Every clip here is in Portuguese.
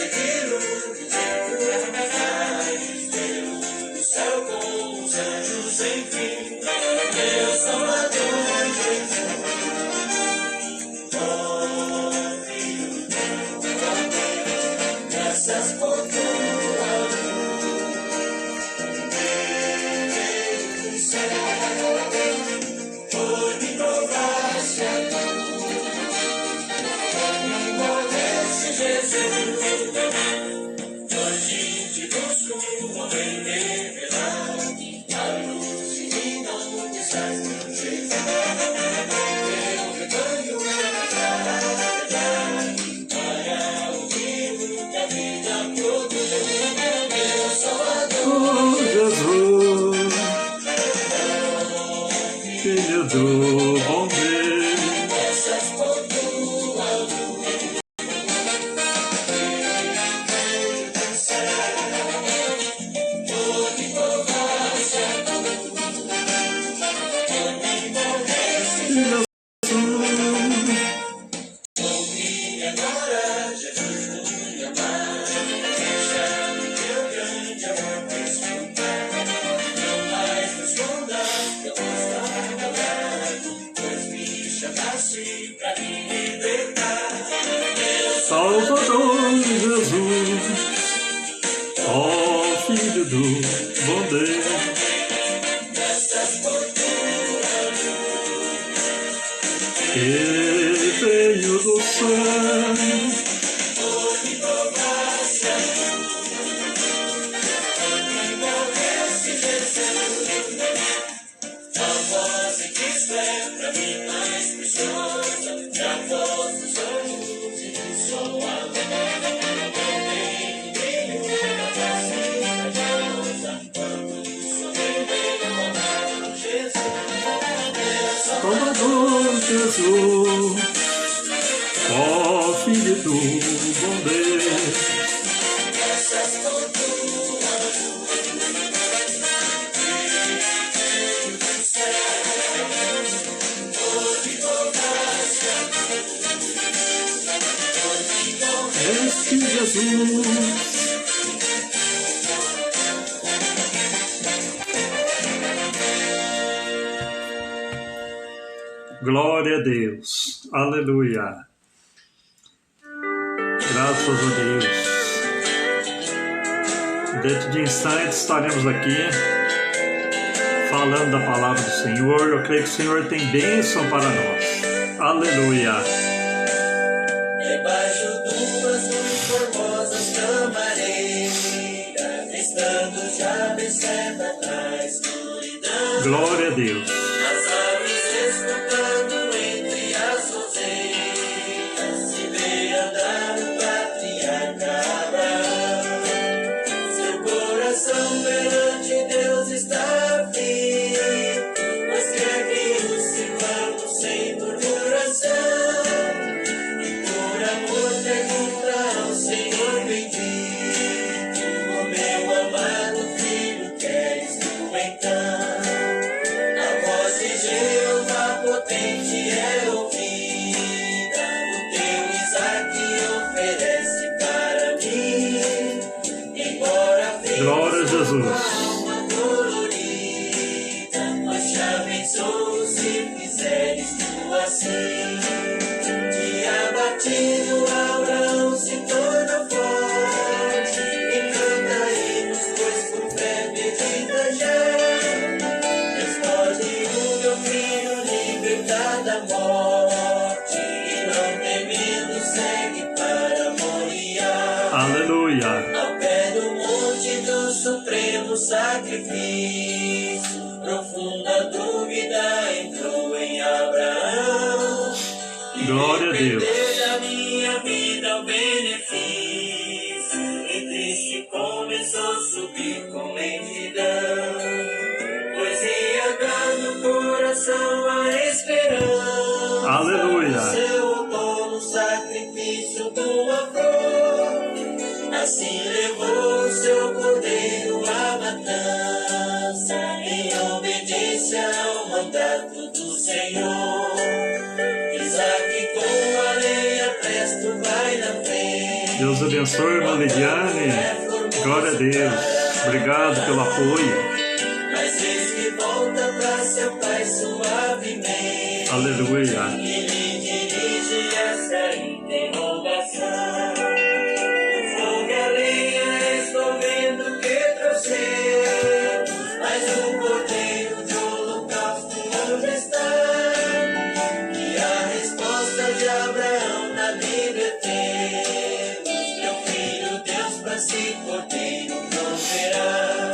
seguir o que tu mais, ver o céu com os anjos, enfim, meu Salvador Jesus. Oh, filho teu, graças por tua luz, veio do céu, por me provar-se a Jesus, hoje te busco, homem revelado, a luz em onde estás meu jeito. Eu rebanho para ouvir a vida produz, meu Salvador Jesus, Filho do bom Deus. Graças por tua luz. Salvador Jesus, ó Filho do bom Deus, que veio do céu, Salvador Jesus, ó Filho do bom Deus, este Jesus. Glória a Deus, aleluia, graças a Deus. Dentro de instantes estaremos aqui falando da palavra do Senhor. Eu creio que o Senhor tem bênção para nós, aleluia. Debaixo duas muito formosas camareiras, estando já vencendo a escuridão. Glória a Deus. As aves escutando entre as roseiras, se vê andar o patriarca Abraão. Seu coração perante Deus está aflito, mas quer que o sirvamos sem murmuração. Pergunta ao Senhor bendito, o meu amado filho, queres tu então? A voz de Jeová potente é ouvida, o teu Isaque oferece para mim. Embora Glória a Jesus. alma dolorida, mas te abençoo se fizeres tu assim. Abatido Abraão se torna forte e canta hinos, pois por fé medita já. Responde o meu filho, libertar da morte, e não temendo segue para Moriá. Aleluia. Ao pé do monte do supremo sacrifício, profunda dúvida entrou em Abraão. Glória a Deus. Da minha vida o benefício, e triste começou a subir com lentidão, pois ia dando coração a esperança. Aleluia. Seu outono sacrifício de uma flor, assim levou seu cordeiro à matança, em obediência ao mandato do Senhor. Isaque com a lenha presto vai na frente, Deus abençoe, irmã Lidiane. Glória a Deus. Obrigado pelo apoio. Mas eis que volta pra se apaixonar suavemente. Aleluia. E lhe dirige essa interrogação. O fogo e a lenha estou vendo que trouxemos, mas o cordeiro de holocausto onde está? E a resposta de Abraão na Bíblia temos: meu filho Deus para si cordeiro proverá.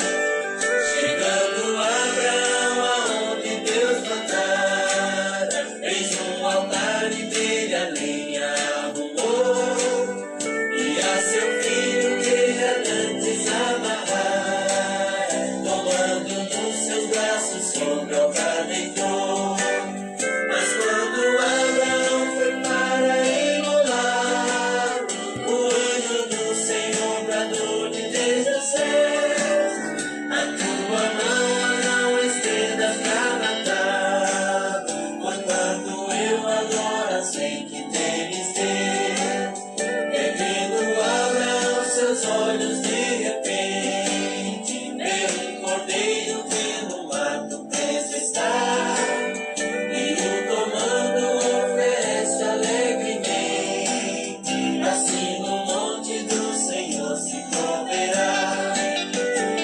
Chegando Abraão aonde Deus mandara, fez um altar e dele a lenha arrumou, e a seu filho que já antes amarrara, tomando nos seus braços sobre o altar deitou. Mas quando Abraão foi para imolar, o anjo do Senhor bradou de desde os céus: a tua mão não estenda pra matar, porquanto eu agora sei que temes Deus. Erguendo Abraão seus olhos de repente, vê um cordeiro que no mato preso está, e o tomando oferece alegremente. Assim no monte do Senhor se proverá.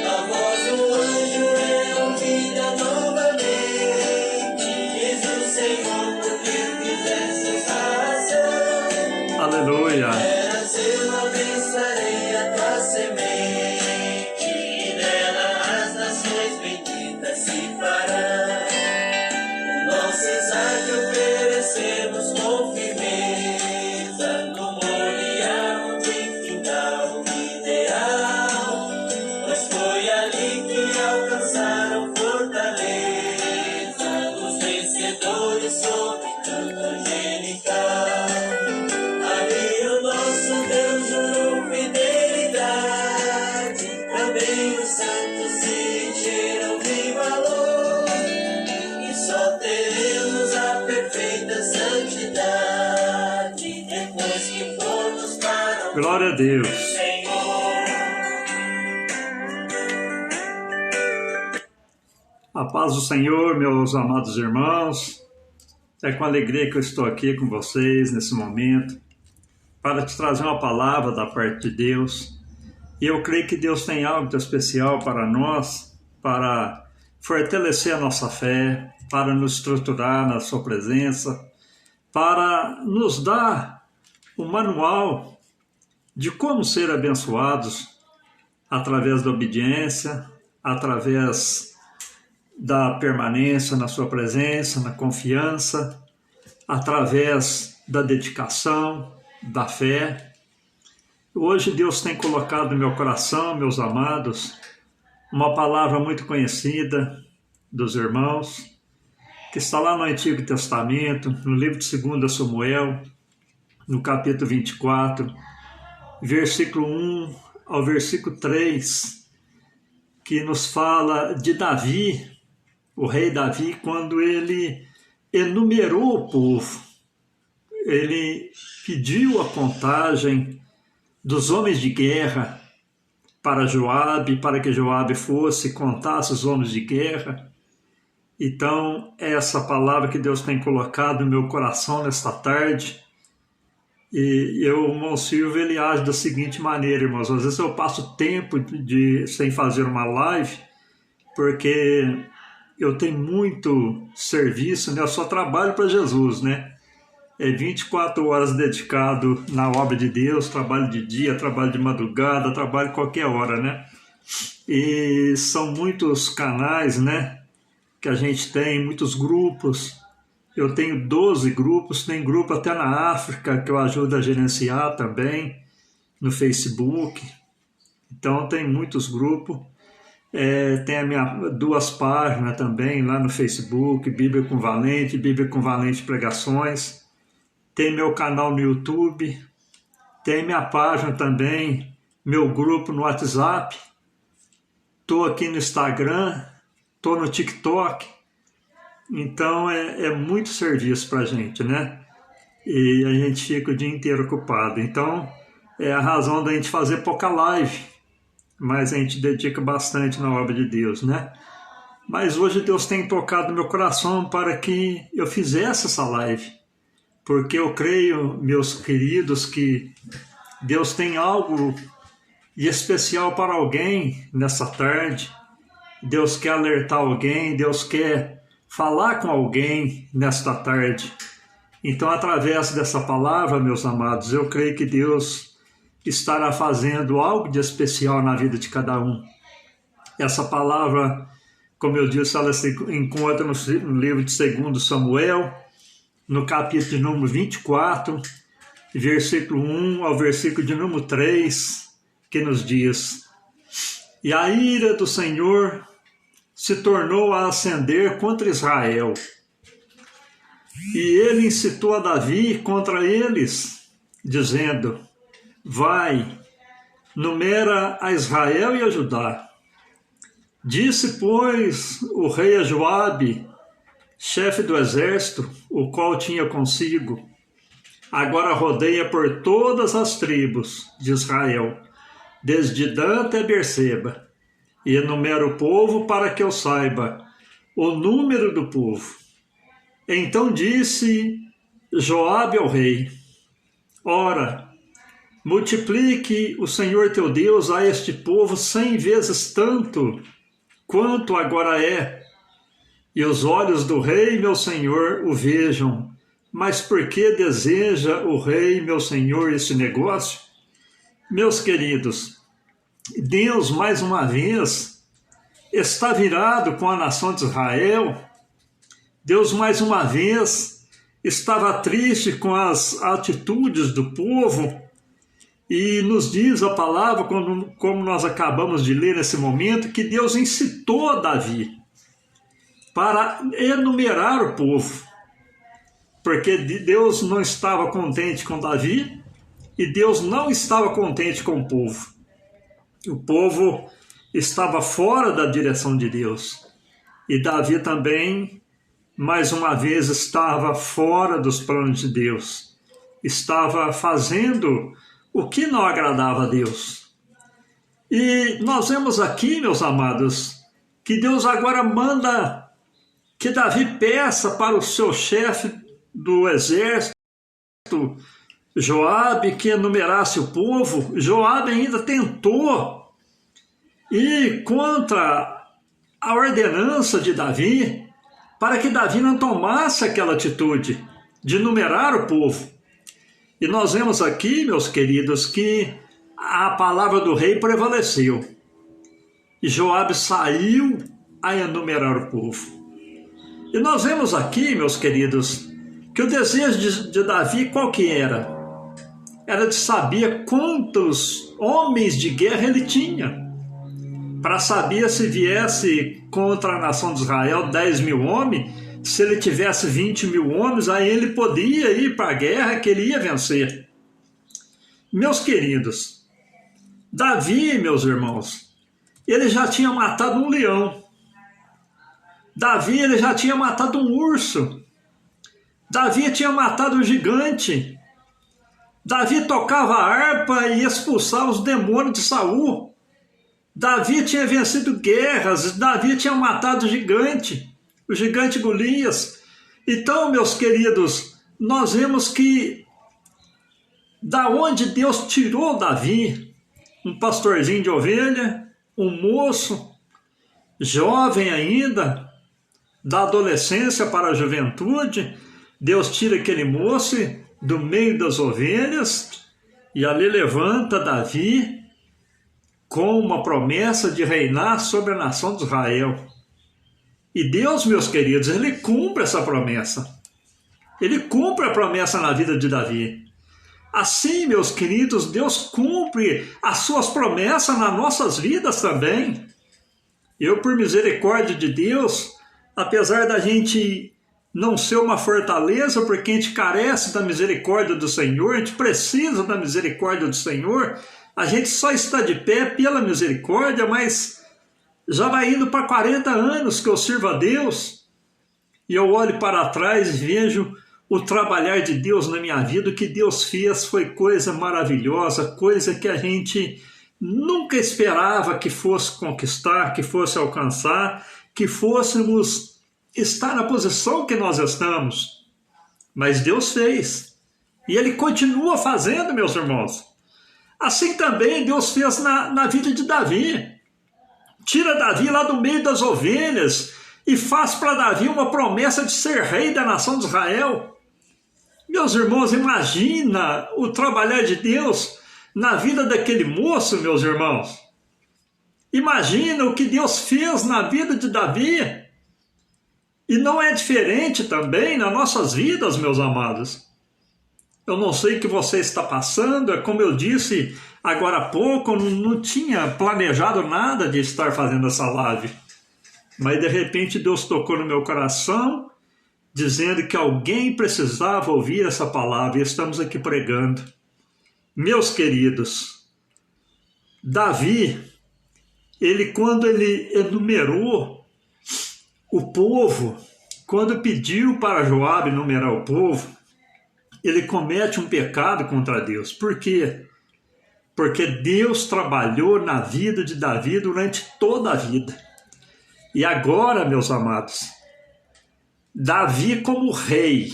A voz do anjo é ouvida novamente, diz o Senhor, porque fizeste esta ação. Aleluia. Eras eu abençoarei a tua semente, e nela as nações benditas se farão. O nosso Isaac oferecemos com firmeza, no Moriá onde finda o ideal, pois foi ali que alcançaram fortaleza os vencedores sobre canto angelical. Ali o nosso Deus jurou fidelidade, também os santos se encheram de valor, e só teremos a perfeita santidade depois que formos para o Glória a Deus. Senhor. A paz do Senhor, meus amados irmãos. É com alegria que eu estou aqui com vocês nesse momento para te trazer uma palavra da parte de Deus. E eu creio que Deus tem algo de especial para nós, para fortalecer a nossa fé, para nos estruturar na sua presença, para nos dar um manual de como ser abençoados através da obediência, através da permanência na sua presença, na confiança, através da dedicação, da fé. Hoje Deus tem colocado no meu coração, meus amados, uma palavra muito conhecida dos irmãos, que está lá no Antigo Testamento, no livro de 2 Samuel, no capítulo 24, versículo 1 ao versículo 3, que nos fala de Davi, o rei Davi, quando ele enumerou o povo. Ele pediu a contagem dos homens de guerra para Joabe, para que Joabe fosse e contasse os homens de guerra. Então, é essa palavra que Deus tem colocado no meu coração nesta tarde. E o irmão Silvio, ele age da seguinte maneira, irmãos. Às vezes eu passo tempo sem fazer uma live, porque eu tenho muito serviço, né? Eu só trabalho para Jesus, né? É 24 horas dedicado na obra de Deus, trabalho de dia, trabalho de madrugada, trabalho qualquer hora, né? E são muitos canais, né? Que a gente tem, muitos grupos. Eu tenho 12 grupos, tem grupo até na África que eu ajudo a gerenciar também, no Facebook. Então tem muitos grupos. Tem as minhas 2 páginas também lá no Facebook, Bíblia com Valente Pregações. Tem meu canal no YouTube, tem minha página também, meu grupo no WhatsApp. Estou aqui no Instagram, estou no TikTok. Então é muito serviço para a gente, né? E a gente fica o dia inteiro ocupado. Então É a razão da gente fazer pouca live, mas a gente dedica bastante na obra de Deus, né? Mas hoje Deus tem tocado no meu coração para que eu fizesse essa live, porque eu creio, meus queridos, que Deus tem algo de especial para alguém nessa tarde. Deus quer alertar alguém, Deus quer falar com alguém nesta tarde. Então, através dessa palavra, meus amados, eu creio que Deus estará fazendo algo de especial na vida de cada um. Essa palavra, como eu disse, ela se encontra no livro de 2 Samuel, no capítulo de número 24, versículo 1 ao versículo de número 3, que nos diz: E a ira do Senhor se tornou a acender contra Israel, e ele incitou a Davi contra eles, dizendo: Vai, numera a Israel e a Judá. Disse, pois, o rei a Joabe, chefe do exército, o qual tinha consigo: Agora rodeia por todas as tribos de Israel, desde Dan até Berseba, e enumera o povo para que eu saiba o número do povo. Então disse Joabe ao rei: Ora, multiplique o Senhor teu Deus a este povo 100 vezes tanto quanto agora é, e os olhos do rei, meu senhor, o vejam. Mas por que deseja o rei, meu senhor, esse negócio? Meus queridos, Deus, mais uma vez, está virado com a nação de Israel. Deus, mais uma vez, estava triste com as atitudes do povo. E nos diz a palavra, como nós acabamos de ler nesse momento, que Deus incitou Davi para enumerar o povo, porque Deus não estava contente com Davi e Deus não estava contente com o povo. O povo estava fora da direção de Deus, e Davi também, mais uma vez, estava fora dos planos de Deus, estava fazendo o que não agradava a Deus. E nós vemos aqui, meus amados, que Deus agora manda que Davi peça para o seu chefe do exército, Joabe, que enumerasse o povo. Joabe ainda tentou ir contra a ordenança de Davi, para que Davi não tomasse aquela atitude de numerar o povo. E nós vemos aqui, meus queridos, que a palavra do rei prevaleceu. E Joabe saiu a enumerar o povo. E nós vemos aqui, meus queridos, que o desejo de Davi qual que era? Era de saber quantos homens de guerra ele tinha, para saber se viesse contra a nação de Israel 10.000 homens, se ele tivesse 20.000 homens, aí ele podia ir para a guerra, que ele ia vencer. Meus queridos, Davi, meus irmãos, ele já tinha matado um leão. Davi, ele já tinha matado um urso. Davi tinha matado um gigante. Davi tocava a harpa e expulsava os demônios de Saul. Davi tinha vencido guerras. Davi tinha matado o gigante Golias. Então, meus queridos, nós vemos que da onde Deus tirou Davi, um pastorzinho de ovelha, um moço, jovem ainda, da adolescência para a juventude, Deus tira aquele moço do meio das ovelhas e ali levanta Davi com uma promessa de reinar sobre a nação de Israel. E Deus, meus queridos, ele cumpre essa promessa. Ele cumpre a promessa na vida de Davi. Assim, meus queridos, Deus cumpre as suas promessas nas nossas vidas também. Eu, por misericórdia de Deus, apesar da gente não ser uma fortaleza, porque a gente carece da misericórdia do Senhor, a gente precisa da misericórdia do Senhor, a gente só está de pé pela misericórdia, mas já vai indo para 40 anos que eu sirvo a Deus, e eu olho para trás e vejo o trabalhar de Deus na minha vida, o que Deus fez foi coisa maravilhosa, coisa que a gente nunca esperava que fosse conquistar, que fosse alcançar, que fôssemos estar na posição que nós estamos. Mas Deus fez. E Ele continua fazendo, meus irmãos. Assim também Deus fez na vida de Davi. Tira Davi lá do meio das ovelhas e faz para Davi uma promessa de ser rei da nação de Israel. Meus irmãos, imagina o trabalhar de Deus na vida daquele moço, meus irmãos. Imagina o que Deus fez na vida de Davi. E não é diferente também nas nossas vidas, meus amados. Eu não sei o que você está passando, é como eu disse agora há pouco, eu não tinha planejado nada de estar fazendo essa live. Mas de repente Deus tocou no meu coração, dizendo que alguém precisava ouvir essa palavra, e estamos aqui pregando. Meus queridos, Davi, quando ele enumerou o povo, quando pediu para Joabe enumerar o povo, ele comete um pecado contra Deus. Por quê? Porque Deus trabalhou na vida de Davi durante toda a vida. E agora, meus amados, Davi como rei,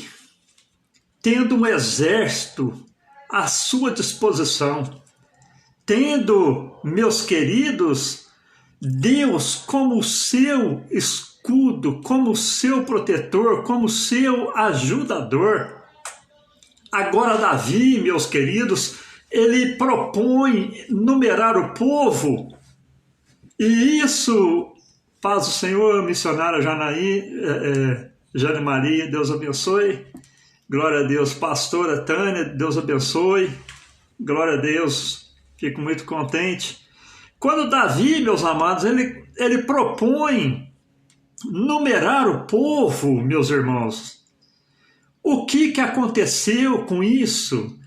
tendo um exército à sua disposição, tendo, meus queridos, Deus como seu escudo, como seu protetor, como seu ajudador. Agora Davi, meus queridos, ele propõe numerar o povo, e isso, paz do Senhor, missionária Jane Maria, Deus abençoe, glória a Deus, pastora Tânia, Deus abençoe, glória a Deus, fico muito contente. Quando Davi, meus amados, ele propõe numerar o povo, meus irmãos, o que aconteceu com isso?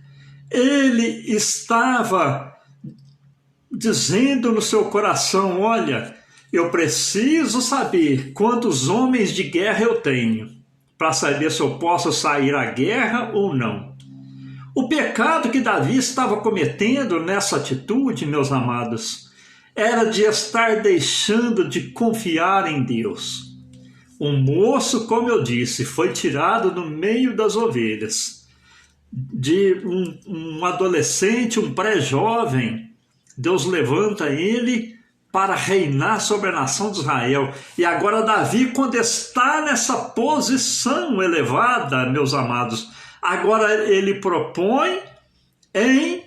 Ele estava dizendo no seu coração, olha, eu preciso saber quantos homens de guerra eu tenho, para saber se eu posso sair à guerra ou não. O pecado que Davi estava cometendo nessa atitude, meus amados, era de estar deixando de confiar em Deus. Um moço, como eu disse, foi tirado no meio das ovelhas. De um adolescente, um pré-jovem, Deus levanta ele para reinar sobre a nação de Israel. E agora Davi, quando está nessa posição elevada, meus amados, agora ele propõe em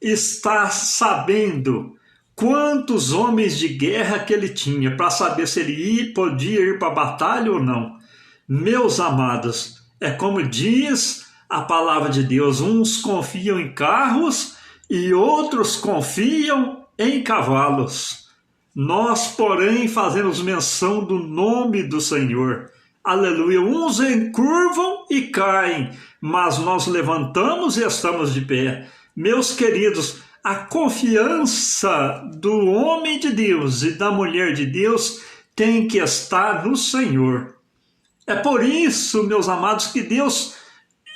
estar sabendo quantos homens de guerra que ele tinha, para saber se ele podia ir para a batalha ou não. Meus amados, é como diz a palavra de Deus, uns confiam em carros e outros confiam em cavalos. Nós, porém, fazemos menção do nome do Senhor. Aleluia. Uns encurvam e caem, mas nós levantamos e estamos de pé. Meus queridos, a confiança do homem de Deus e da mulher de Deus tem que estar no Senhor. É por isso, meus amados, que Deus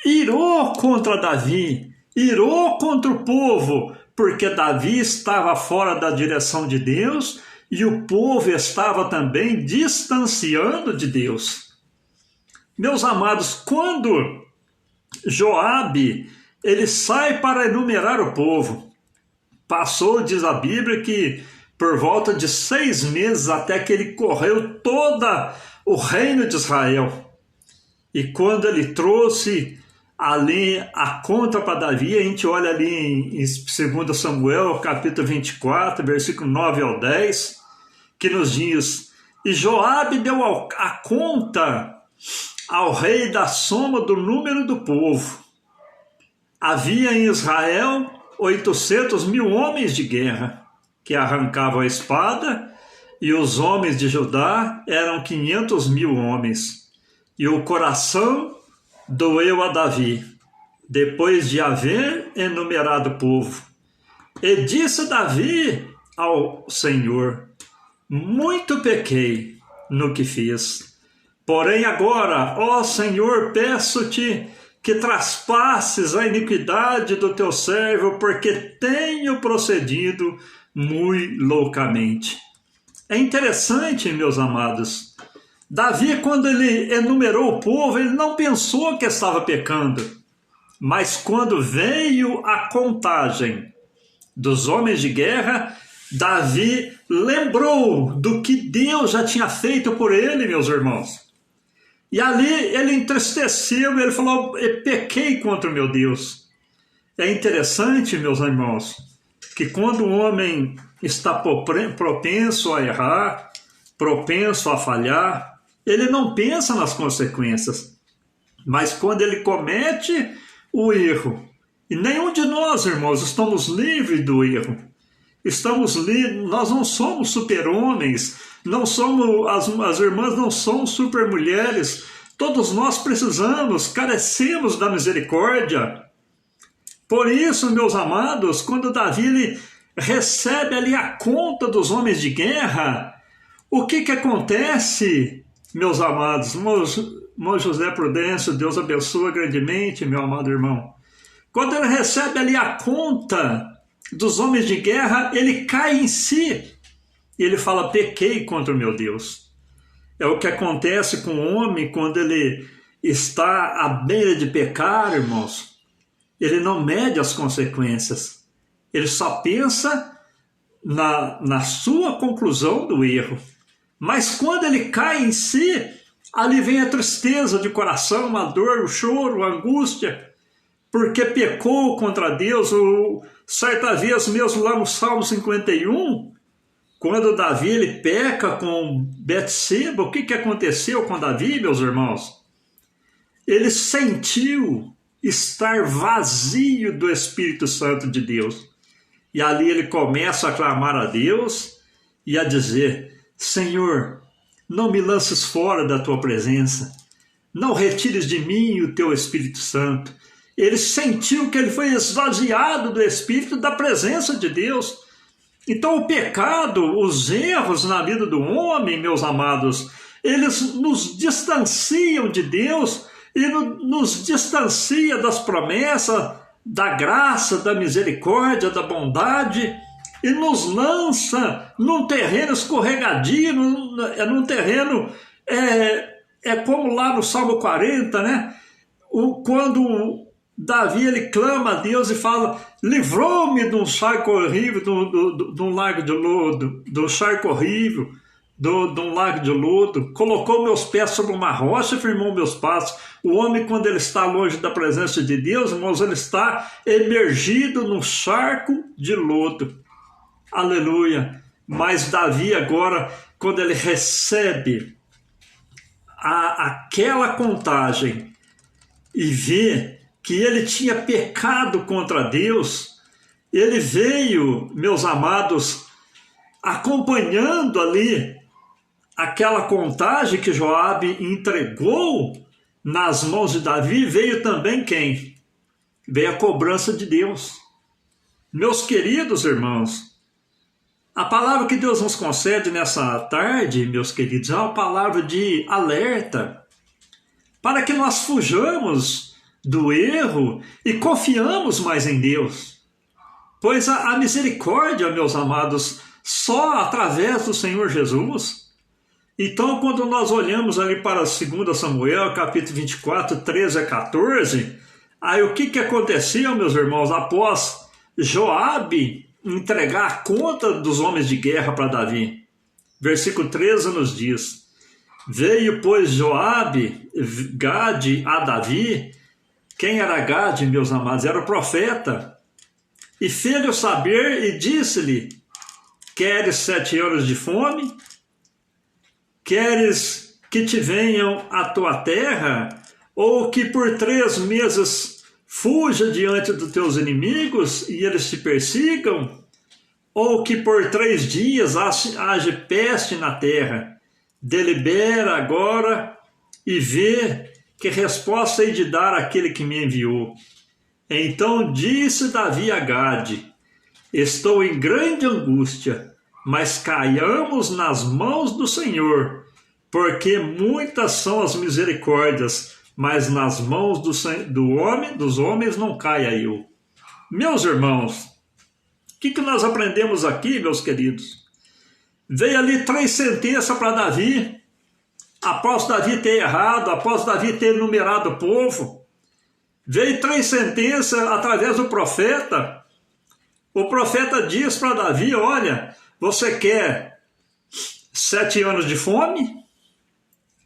irou contra Davi, irou contra o povo, porque Davi estava fora da direção de Deus e o povo estava também distanciando de Deus. Meus amados, quando Joabe ele sai para enumerar o povo, passou, diz a Bíblia, que por volta de 6 meses até que ele correu todo o reino de Israel. E quando ele trouxe ali a conta para Davi, a gente olha ali em 2 Samuel, capítulo 24, versículo 9 ao 10, que nos diz, e Joabe deu a conta ao rei da soma do número do povo. Havia em Israel 800.000 homens de guerra, que arrancavam a espada, e os homens de Judá eram 500.000 homens. E o coração doeu a Davi, depois de haver enumerado o povo. E disse Davi ao Senhor, muito pequei no que fiz, Porém agora, ó Senhor, peço-te que traspasses a iniquidade do teu servo, porque tenho procedido muito loucamente. É interessante, meus amados, Davi, quando ele enumerou o povo, ele não pensou que estava pecando, mas quando veio a contagem dos homens de guerra, Davi lembrou do que Deus já tinha feito por ele, meus irmãos. E ali ele entristeceu, ele falou, eu pequei contra o meu Deus. É interessante, meus irmãos, que quando o homem está propenso a errar, propenso a falhar, ele não pensa nas consequências. Mas quando ele comete o erro, e nenhum de nós, irmãos, estamos livres do erro. Estamos livres, nós não somos super-homens, não somos, as irmãs não são super-mulheres. Todos nós precisamos, carecemos da misericórdia. Por isso, meus amados, quando Davi ele recebe ali a conta dos homens de guerra, o que acontece, meus amados? Irmão José Prudêncio, Deus abençoa grandemente, meu amado irmão. Quando ele recebe ali a conta dos homens de guerra, ele cai em si. E ele fala, pequei contra o meu Deus. É o que acontece com o homem quando ele está à beira de pecar, irmãos. Ele não mede as consequências. Ele só pensa na sua conclusão do erro. Mas quando ele cai em si, ali vem a tristeza de coração, a dor, o choro, a angústia, porque pecou contra Deus. Certa vez mesmo lá no Salmo 51, quando Davi ele peca com Betseba, o que aconteceu com Davi, meus irmãos? Ele sentiu estar vazio do Espírito Santo de Deus. E ali ele começa a clamar a Deus e a dizer, Senhor, não me lances fora da tua presença, não retires de mim o teu Espírito Santo. Ele sentiu que ele foi esvaziado do Espírito, da presença de Deus. Então o pecado, os erros na vida do homem, meus amados, eles nos distanciam de Deus e nos distancia das promessas, da graça, da misericórdia, da bondade, e nos lança num terreno escorregadio, num terreno, como lá no Salmo 40, né? Quando Davi ele clama a Deus e fala, livrou-me de um charco horrível, de um lago de lodo, de um charco horrível, de um lago de lodo, colocou meus pés sobre uma rocha e firmou meus passos. O homem, quando ele está longe da presença de Deus, irmãos, ele está emergido num charco de lodo. Aleluia! Mas Davi agora, quando ele recebe aquela contagem e vê que ele tinha pecado contra Deus, ele veio, meus amados, acompanhando ali aquela contagem que Joabe entregou nas mãos de Davi, veio também quem? Veio a cobrança de Deus. Meus queridos irmãos, a palavra que Deus nos concede nessa tarde, meus queridos, é uma palavra de alerta, para que nós fujamos do erro e confiamos mais em Deus. Pois a misericórdia, meus amados, só através do Senhor Jesus. Então, quando nós olhamos ali para 2 Samuel, capítulo 24, 13 a 14, aí o que aconteceu, meus irmãos, após Joabe entregar a conta dos homens de guerra para Davi? Versículo 13 nos diz, veio, pois, Joabe, Gade, a Davi. Quem era Gade, meus amados? Era o profeta. E fez-lhe saber e disse-lhe, queres 7 anos de fome? Queres que te venham à tua terra? Ou que por 3 meses fuja diante dos teus inimigos e eles te persigam? Ou que por 3 dias haja peste na terra? Delibera agora e vê que resposta hei de dar àquele que me enviou. Então disse Davi a Gade, estou em grande angústia, mas caiamos nas mãos do Senhor, porque muitas são as misericórdias, mas nas mãos dos homens não cai a eu. Meus irmãos, o que nós aprendemos aqui, meus queridos? Veio ali 3 sentenças para Davi, após Davi ter errado, após Davi ter numerado o povo. Veio 3 sentenças através do profeta. O profeta diz para Davi, olha, você quer 7 anos de fome?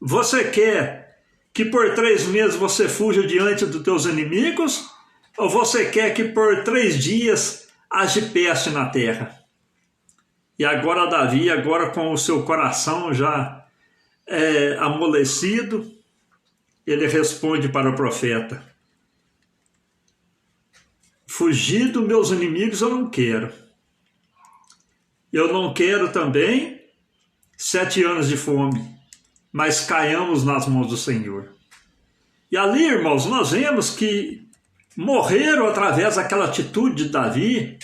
Você quer que por 3 meses você fuja diante dos teus inimigos? Ou você quer que por 3 dias haja peste na terra? E agora Davi, agora com o seu coração já amolecido, ele responde para o profeta, fugir dos meus inimigos eu não quero. Eu não quero também 7 anos de fome, mas caiamos nas mãos do Senhor. E ali, irmãos, nós vemos que morreram através daquela atitude de Davi,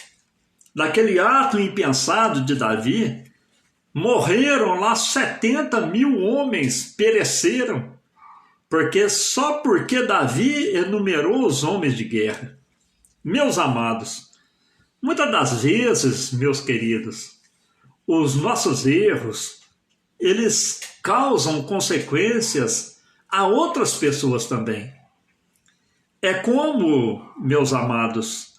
daquele ato impensado de Davi, morreram lá 70 mil homens, pereceram, só porque Davi enumerou os homens de guerra. Meus amados, muitas das vezes, meus queridos, os nossos erros, eles causam consequências a outras pessoas também. É como, meus amados,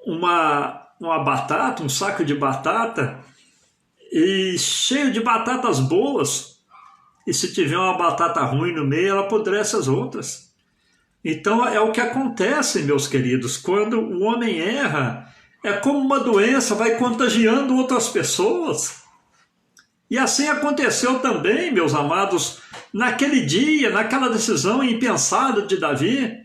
uma batata, um saco de batata, e cheio de batatas boas, e se tiver uma batata ruim no meio, ela apodrece as outras. Então é o que acontece, meus queridos, quando o homem erra, é como uma doença, vai contagiando outras pessoas. E assim aconteceu também, meus amados, naquele dia, naquela decisão impensada de Davi.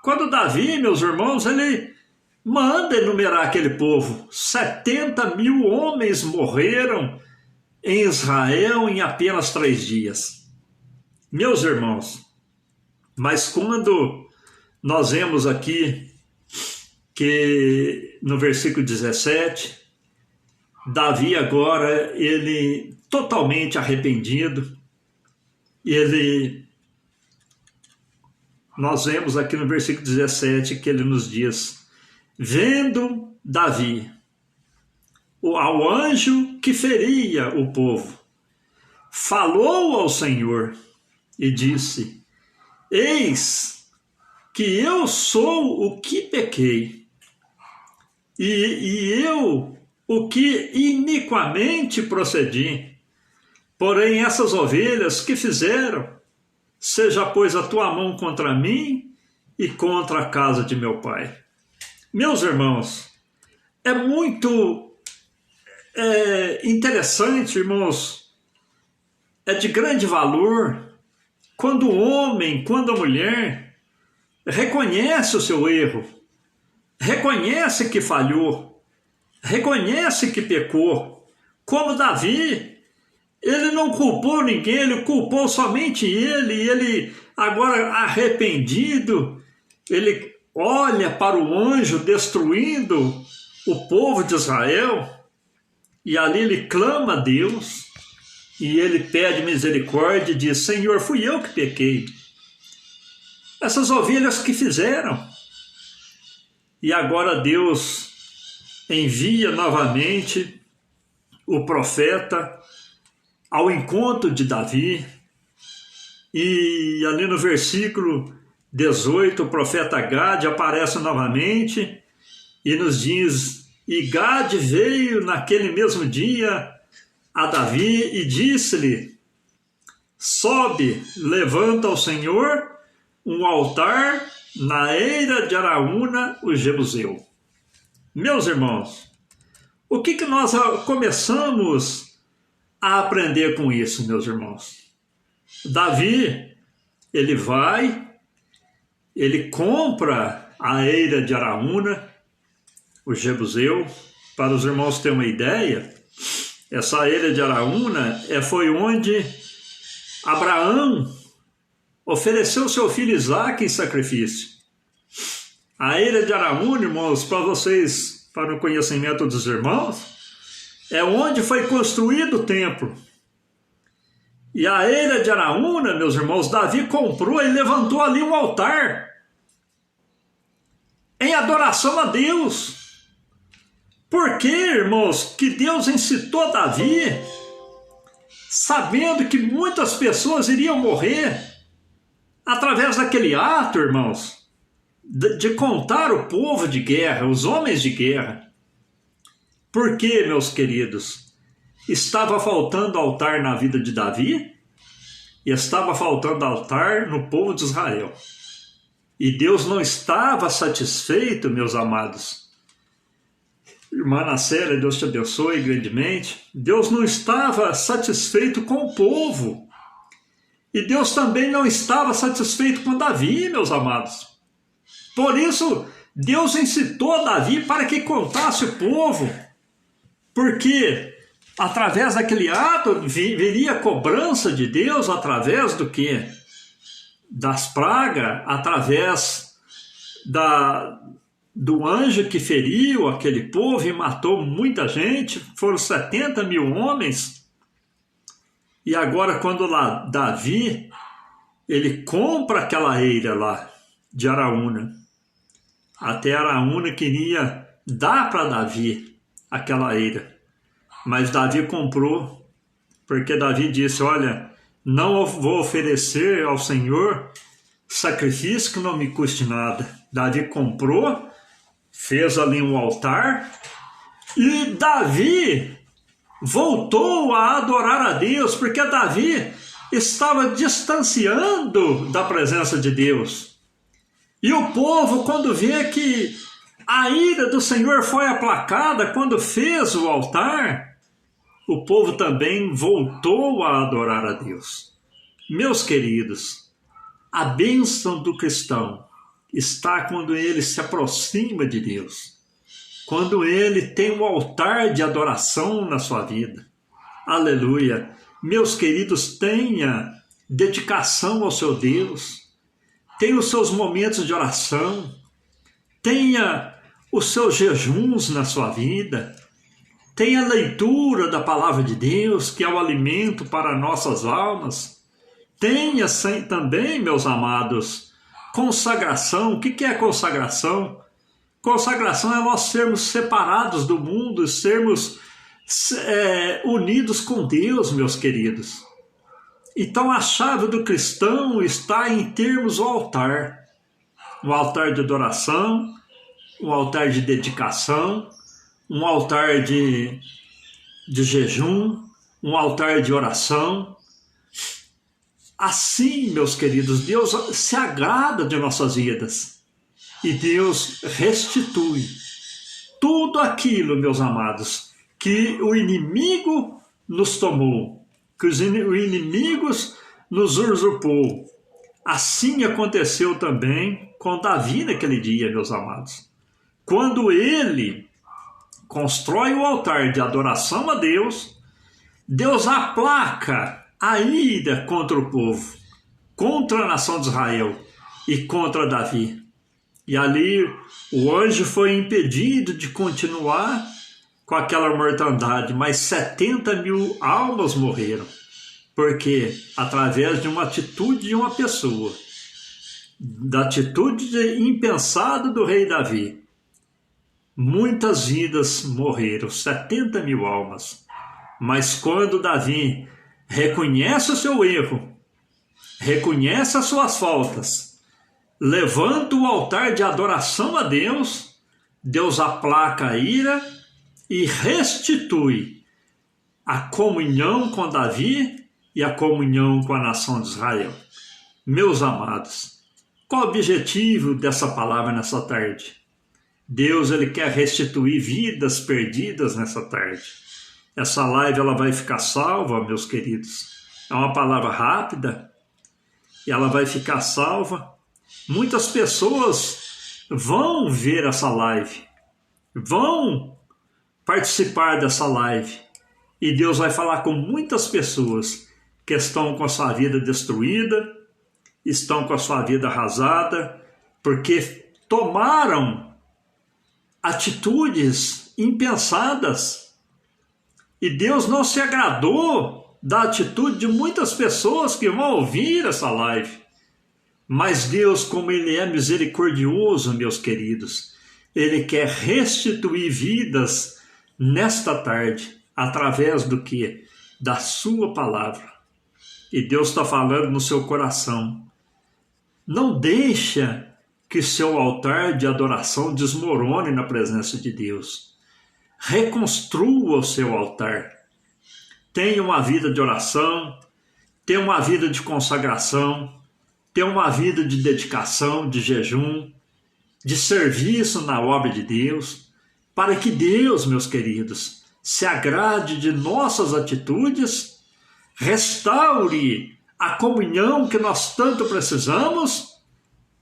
Quando Davi, meus irmãos, ele manda enumerar aquele povo. 70 mil homens morreram em Israel em apenas 3 dias. Meus irmãos, mas quando nós vemos aqui que no versículo 17, Davi agora, ele totalmente arrependido, nós vemos aqui no versículo 17 que ele nos diz, vendo Davi ao anjo que feria o povo, falou ao Senhor e disse, eis que eu sou o que pequei, e eu o que iniquamente procedi. Porém, essas ovelhas que fizeram, seja, pois, a tua mão contra mim e contra a casa de meu pai. Meus irmãos, é muito interessante, irmãos, é de grande valor quando o homem, quando a mulher reconhece o seu erro, reconhece que falhou, reconhece que pecou, como Davi, ele não culpou ninguém, ele culpou somente ele, e ele agora arrependido, ele olha para o anjo destruindo o povo de Israel, e ali ele clama a Deus, e ele pede misericórdia e diz, Senhor, fui eu que pequei, essas ovelhas que fizeram, e agora Deus envia novamente o profeta ao encontro de Davi, e ali no versículo 18 o profeta Gade aparece novamente e nos diz, e Gade veio naquele mesmo dia a Davi e disse-lhe, sobe, levanta ao Senhor um altar na eira de Araúna, o Jebuseu. Meus irmãos, o que nós começamos a aprender com isso, meus irmãos? Davi, ele vai, ele compra a eira de Araúna, o Jebuseu. Para os irmãos terem uma ideia, essa eira de Araúna foi onde Abraão ofereceu seu filho Isaque em sacrifício. A eira de Araúna, irmãos, para vocês, para o conhecimento dos irmãos, é onde foi construído o templo. E a eira de Araúna, meus irmãos, Davi comprou e levantou ali um altar em adoração a Deus. Por que, irmãos, que Deus incitou Davi, sabendo que muitas pessoas iriam morrer, através daquele ato, irmãos, de contar o povo de guerra, os homens de guerra? Por que, meus queridos? Estava faltando altar na vida de Davi e estava faltando altar no povo de Israel. E Deus não estava satisfeito, meus amados. Irmã Nacélia, Deus te abençoe grandemente. Deus não estava satisfeito com o povo. E Deus também não estava satisfeito com Davi, meus amados. Por isso, Deus incitou Davi para que contasse o povo. Porque através daquele ato viria a cobrança de Deus através do quê? Das pragas, através do anjo que feriu aquele povo e matou muita gente, foram 70 mil homens. E agora quando Davi, ele compra aquela eira lá de Araúna, até Araúna queria dar para Davi aquela eira, mas Davi comprou, porque Davi disse, olha, não vou oferecer ao Senhor sacrifício que não me custe nada. Davi comprou, fez ali um altar, e Davi voltou a adorar a Deus, porque Davi estava distanciando da presença de Deus. E o povo, quando vê que a ira do Senhor foi aplacada, quando fez o altar, o povo também voltou a adorar a Deus. Meus queridos, a bênção do cristão está quando ele se aproxima de Deus, quando ele tem um altar de adoração na sua vida. Aleluia! Meus queridos, tenha dedicação ao seu Deus, tenha os seus momentos de oração, tenha os seus jejuns na sua vida, tenha a leitura da palavra de Deus, que é o alimento para nossas almas. Tenha também, meus amados, consagração. O que é consagração? Consagração é nós sermos separados do mundo, sermos unidos com Deus, meus queridos. Então a chave do cristão está em termos o altar. Um altar de adoração, um altar de dedicação, um altar de jejum, um altar de oração. Assim, meus queridos, Deus se agrada de nossas vidas e Deus restitui tudo aquilo, meus amados, que o inimigo nos tomou, que os inimigos nos usurpou. Assim aconteceu também com Davi naquele dia, meus amados. Quando ele constrói o altar de adoração a Deus, Deus aplaca a ira contra o povo, contra a nação de Israel e contra Davi. E ali o anjo foi impedido de continuar com aquela mortandade, mas 70 mil almas morreram. Porque através de uma atitude de uma pessoa, da atitude impensada do rei Davi, muitas vidas morreram, 70 mil almas. Mas quando Davi reconhece o seu erro, reconhece as suas faltas, levanta o altar de adoração a Deus, Deus aplaca a ira e restitui a comunhão com Davi e a comunhão com a nação de Israel. Meus amados, qual o objetivo dessa palavra nessa tarde? Deus, ele quer restituir vidas perdidas nessa tarde. Essa live ela vai ficar salva, meus queridos. É uma palavra rápida e ela vai ficar salva. Muitas pessoas vão ver essa live, vão participar dessa live. E Deus vai falar com muitas pessoas que estão com a sua vida destruída, estão com a sua vida arrasada, porque tomaram atitudes impensadas. E Deus não se agradou da atitude de muitas pessoas que vão ouvir essa live. Mas Deus, como Ele é misericordioso, meus queridos, Ele quer restituir vidas nesta tarde, através do quê? Da sua palavra. E Deus está falando no seu coração. Não deixa que seu altar de adoração desmorone na presença de Deus. Reconstrua o seu altar. Tenha uma vida de oração, tenha uma vida de consagração, tenha uma vida de dedicação, de jejum, de serviço na obra de Deus, para que Deus, meus queridos, se agrade de nossas atitudes, restaure a comunhão que nós tanto precisamos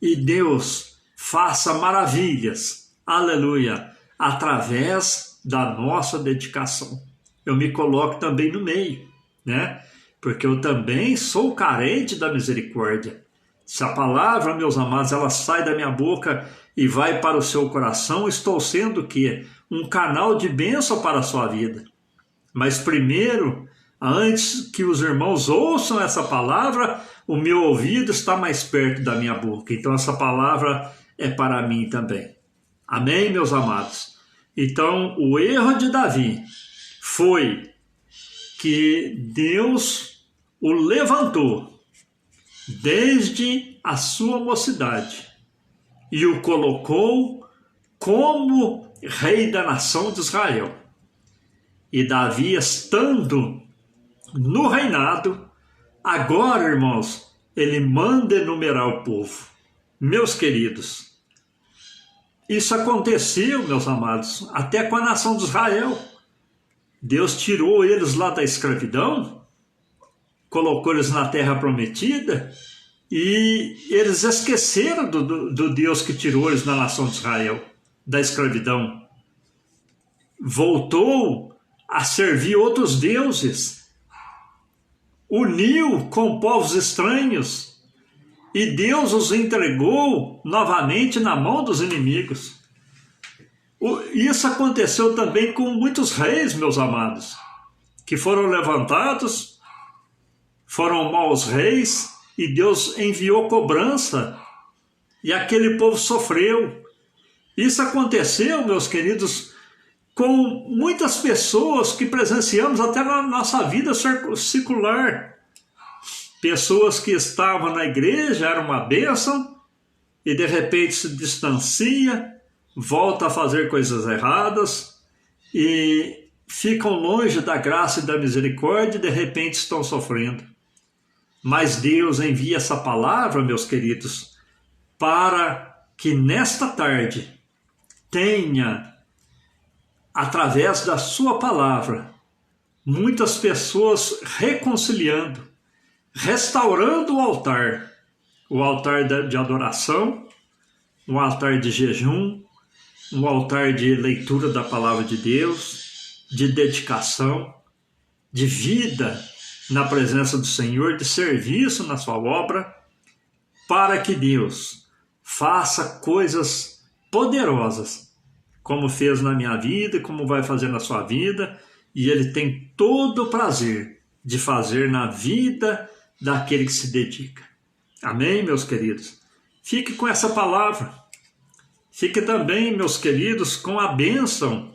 e Deus faça maravilhas, aleluia, através da nossa dedicação. Eu me coloco também no meio, né? Porque eu também sou carente da misericórdia. Se a palavra, meus amados, ela sai da minha boca e vai para o seu coração, estou sendo o quê? Um canal de bênção para a sua vida. Mas primeiro, antes que os irmãos ouçam essa palavra, o meu ouvido está mais perto da minha boca. Então essa palavra é para mim também. Amém, meus amados? Então o erro de Davi foi que Deus o levantou desde a sua mocidade e o colocou como rei da nação de Israel. E Davi, estando no reinado, agora, irmãos, ele manda enumerar o povo. Meus queridos, isso aconteceu, meus amados, até com a nação de Israel. Deus tirou eles lá da escravidão, colocou eles na terra prometida, e eles esqueceram do Deus que tirou eles da nação de Israel, da escravidão. Voltou a servir outros deuses, uniu com povos estranhos, e Deus os entregou novamente na mão dos inimigos. Isso aconteceu também com muitos reis, meus amados, que foram levantados, foram maus reis, e Deus enviou cobrança, e aquele povo sofreu. Isso aconteceu, meus queridos, com muitas pessoas que presenciamos até na nossa vida secular. Pessoas que estavam na igreja, era uma bênção, e de repente se distancia, volta a fazer coisas erradas, e ficam longe da graça e da misericórdia, e de repente estão sofrendo. Mas Deus envia essa palavra, meus queridos, para que nesta tarde tenha, através da sua palavra, muitas pessoas reconciliando, restaurando o altar de adoração, um altar de jejum, um altar de leitura da palavra de Deus, de dedicação, de vida na presença do Senhor, de serviço na sua obra, para que Deus faça coisas poderosas, como fez na minha vida, como vai fazer na sua vida, e Ele tem todo o prazer de fazer na vida daquele que se dedica. Amém, meus queridos? Fique com essa palavra. Fique também, meus queridos, com a bênção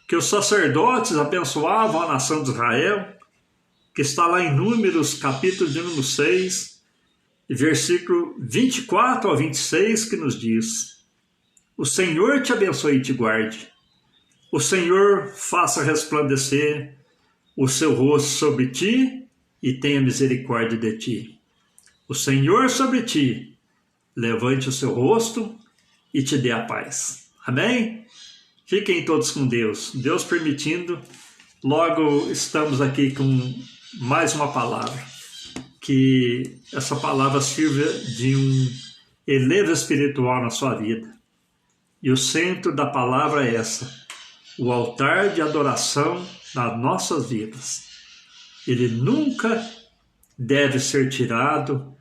que os sacerdotes abençoavam a nação de Israel, que está lá em Números, capítulo de número 6, versículo 24 a 26, que nos diz: o Senhor te abençoe e te guarde. O Senhor faça resplandecer o seu rosto sobre ti e tenha misericórdia de ti. O Senhor sobre ti levante o seu rosto e te dê a paz. Amém? Fiquem todos com Deus. Deus permitindo, logo estamos aqui com mais uma palavra. Que essa palavra sirva de um elevo espiritual na sua vida. E o centro da palavra é essa: o altar de adoração nas nossas vidas. Ele nunca deve ser tirado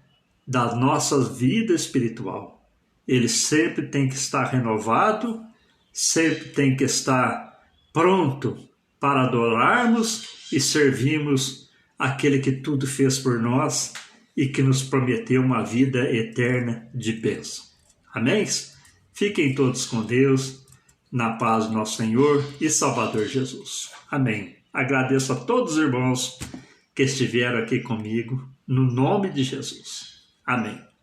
da nossa vida espiritual. Ele sempre tem que estar renovado, sempre tem que estar pronto para adorarmos e servirmos aquele que tudo fez por nós e que nos prometeu uma vida eterna de bênção. Amém? Fiquem todos com Deus, na paz do nosso Senhor e Salvador Jesus. Amém. Agradeço a todos os irmãos que estiveram aqui comigo, no nome de Jesus. Amém.